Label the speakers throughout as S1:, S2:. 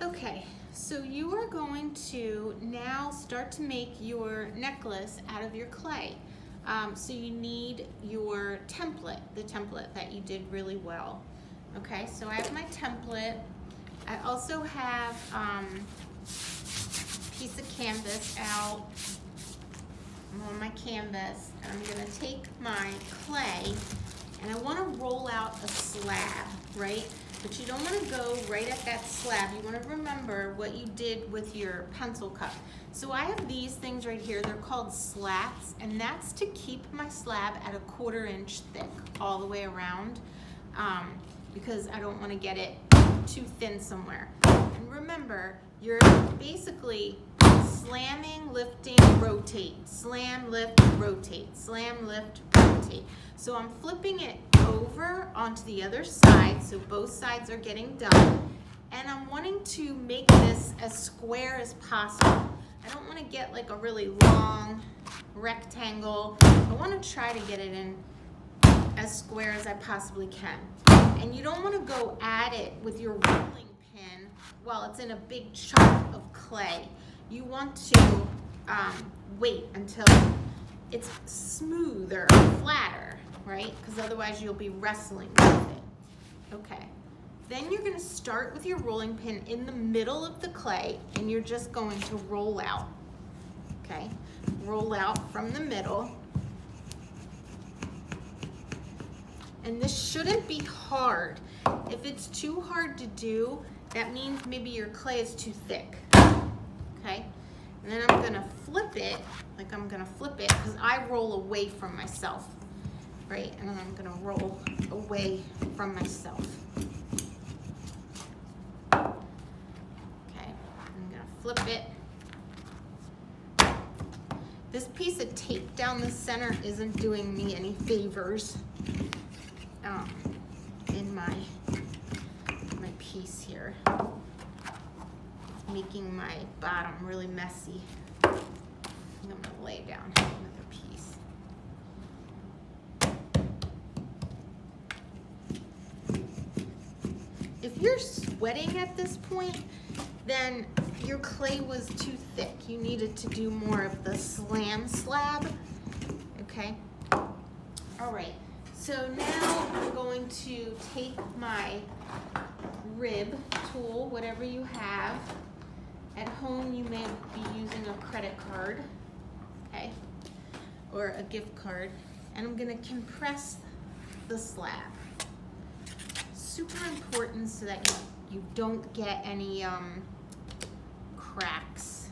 S1: Okay, so you are going to now start to make your necklace out of your clay. So you need your template, the template that you did really well. Okay, so I have my template. I also have a piece of canvas out. I'm on my canvas, and I'm gonna take my clay, and I wanna roll out a slab, right? But you don't wanna go right at that slab. You wanna remember what you did with your pencil cup. So I have these things right here, they're called slats, and that's to keep my slab at a 1/4 inch thick all the way around, because I don't wanna get it too thin somewhere. And remember, you're basically slamming, lifting, rotate, slam, lift, rotate, slam, lift, rotate. So I'm flipping it over onto the other side, so both sides are getting done. And I'm wanting to make this as square as possible. I don't want to get like a really long rectangle. I want to try to get it in as square as I possibly can. And you don't want to go at it with your rolling pin while it's in a big chunk of clay. You want to wait until it's smoother, flatter, right? Because otherwise you'll be wrestling with it. Okay. Then you're going to start with your rolling pin in the middle of the clay, and you're just going to roll out. Okay? Roll out from the middle. And this shouldn't be hard. If it's too hard to do, that means maybe your clay is too thick. Okay? And then I'm gonna flip it, like I'm gonna flip it, because I roll away from myself, right? And then I'm gonna roll away from myself. Okay, I'm gonna flip it. This piece of tape down the center isn't doing me any favors in my piece here. Making my bottom really messy. I'm gonna lay down another piece. If you're sweating at this point, then your clay was too thick. You needed to do more of the slam slab, okay? All right, so now I'm going to take my rib tool, whatever you have. At home, you may be using a credit card, okay, or a gift card, and I'm gonna compress the slab. Super important so that you don't get any cracks.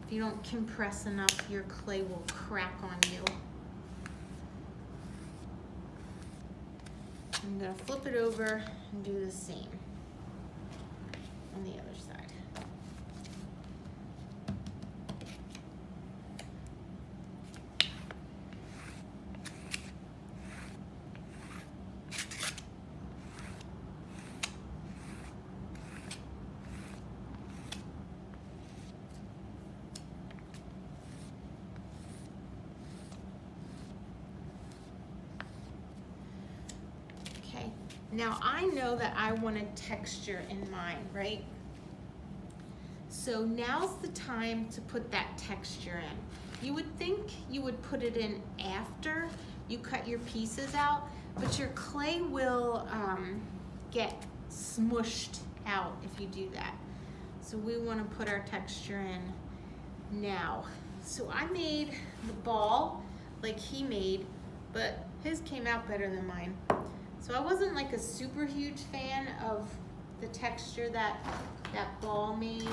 S1: If you don't compress enough, your clay will crack on you. I'm gonna flip it over and do the same on the other side. Now I know that I want a texture in mine, right? So now's the time to put that texture in. You would think you would put it in after you cut your pieces out, but your clay will get smushed out if you do that. So we want to put our texture in now. So I made the ball like he made, but his came out better than mine. So I wasn't like a super huge fan of the texture that ball made.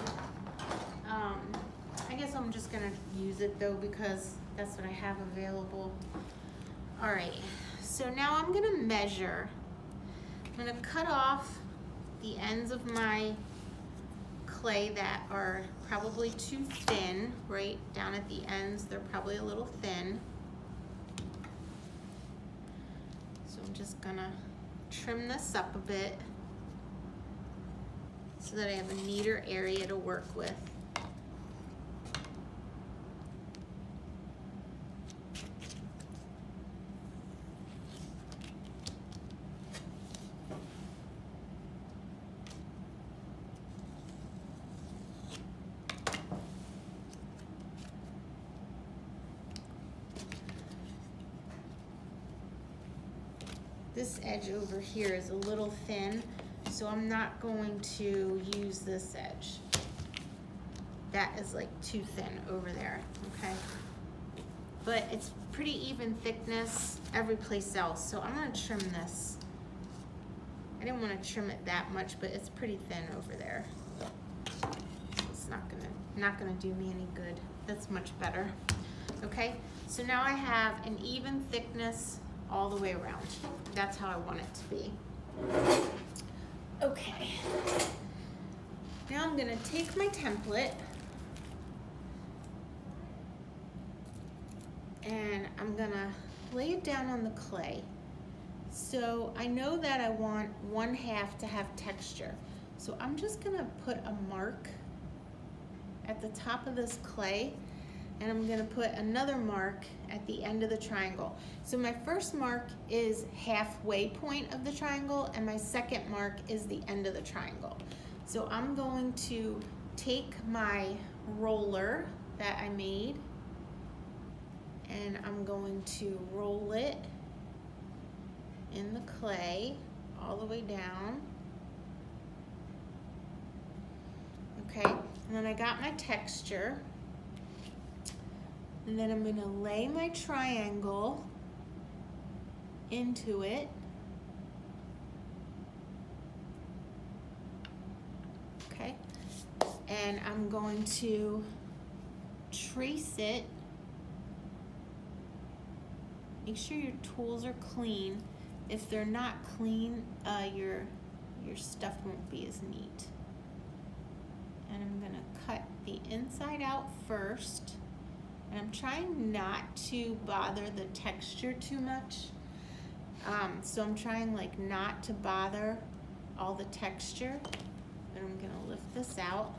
S1: I guess I'm just gonna use it though because that's what I have available. All right, so now I'm gonna measure. I'm gonna cut off the ends of my clay that are probably too thin, right? Down at the ends, they're probably a little thin. So I'm just gonna trim this up a bit so that I have a neater area to work with. this edge over here is a little thin, so I'm not going to use this edge. That is like too thin over there, okay? But it's pretty even thickness every place else, so I'm gonna trim this. I didn't want to trim it that much, but it's pretty thin over there. It's not gonna do me any good. That's much better. Okay, so now I have an even thickness all the way around. That's how I want it to be. Okay, now I'm gonna take my template and I'm gonna lay it down on the clay. So I know that I want 1/2 to have texture. So I'm just gonna put a mark at the top of this clay, and I'm gonna put another mark at the end of the triangle. So my first mark is halfway point of the triangle, and my second mark is the end of the triangle. So I'm going to take my roller that I made, and I'm going to roll it in the clay all the way down. Okay, and then I got my texture, and then I'm going to lay my triangle into it. Okay, and I'm going to trace it. Make sure your tools are clean. If they're not clean, your stuff won't be as neat. And I'm gonna cut the inside out first. And I'm trying not to bother the texture too much. So I'm trying like not to bother all the texture. And I'm gonna lift this out.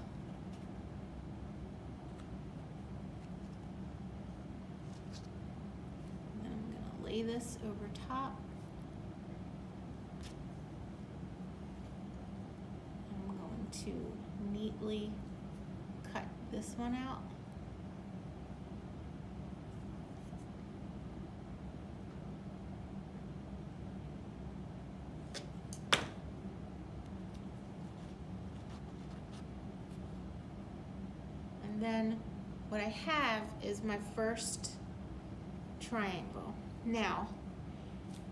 S1: Lay this over top. I'm going to neatly cut this one out. And then what I have is my first triangle. Now,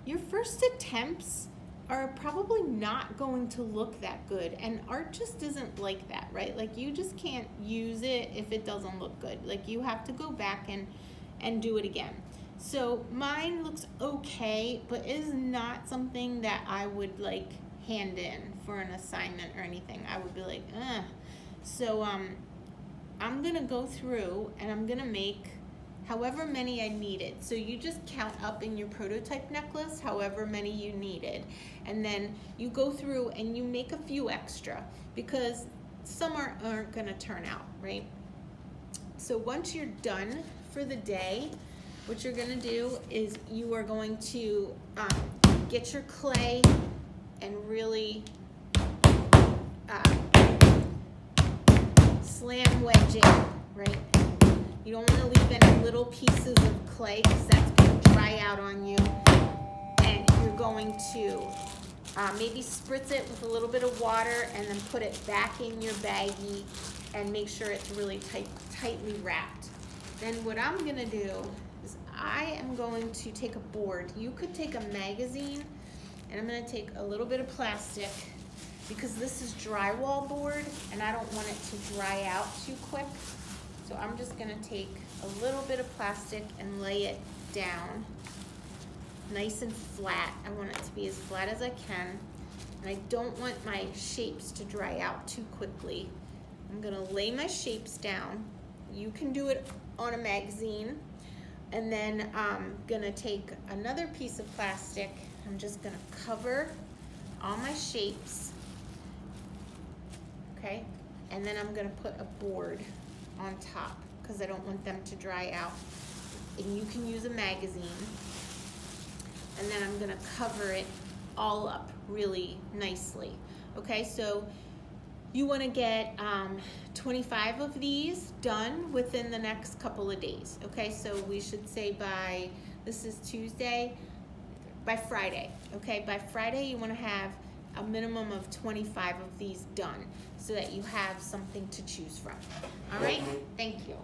S1: your first attempts are probably not going to look that good, and art just isn't like that, right? Like, you just can't use it if it doesn't look good. Like, you have to go back and do it again. So mine looks okay, but is not something that I would like hand in for an assignment or anything. I would be like, ugh. So I'm gonna go through and I'm gonna make however many I needed. So you just count up in your prototype necklace however many you needed, and then you go through and you make a few extra because some aren't gonna turn out, right? So once you're done for the day, what you're gonna do is you are going to get your clay and really slam wedge it, right? You don't want to leave any little pieces of clay because that's going to dry out on you. And you're going to maybe spritz it with a little bit of water and then put it back in your baggie and make sure it's really tightly wrapped. Then what I'm going to do is I am going to take a board. You could take a magazine, and I'm going to take a little bit of plastic because this is drywall board and I don't want it to dry out too quick. So I'm just gonna take a little bit of plastic and lay it down nice and flat. I want it to be as flat as I can. And I don't want my shapes to dry out too quickly. I'm gonna lay my shapes down. You can do it on a magazine. And then I'm gonna take another piece of plastic. I'm just gonna cover all my shapes, okay? And then I'm gonna put a board on top because I don't want them to dry out. And you can use a magazine. And then I'm gonna cover it all up really nicely. Okay, so you wanna get 25 of these done within the next couple of days. Okay, so we should say by, this is Tuesday, by Friday, okay? By Friday, you want to have a minimum of 25 of these done so that you have something to choose from. All right? Thank you.